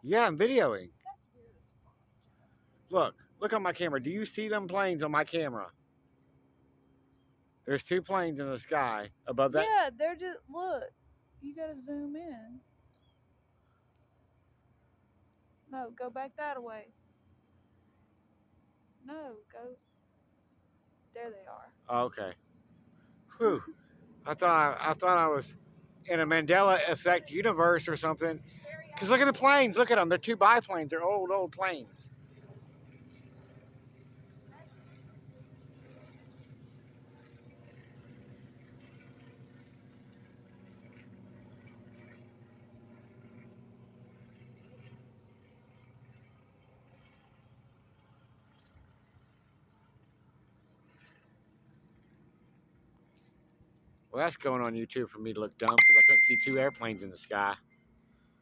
Yeah, I'm videoing. That's weird as fuck, Jeff. Look on my camera. Do you see them planes on my camera? There's two planes in the sky above that. Yeah, they're just look. You gotta zoom in. No, go back that way. No, go. There they are. Oh, okay. Whew. I thought I was in a Mandela effect universe or something. Cause look at the planes. Look at them. They're two biplanes. They're old planes. Well, that's going on YouTube for me to look dumb because I couldn't see two airplanes in the sky.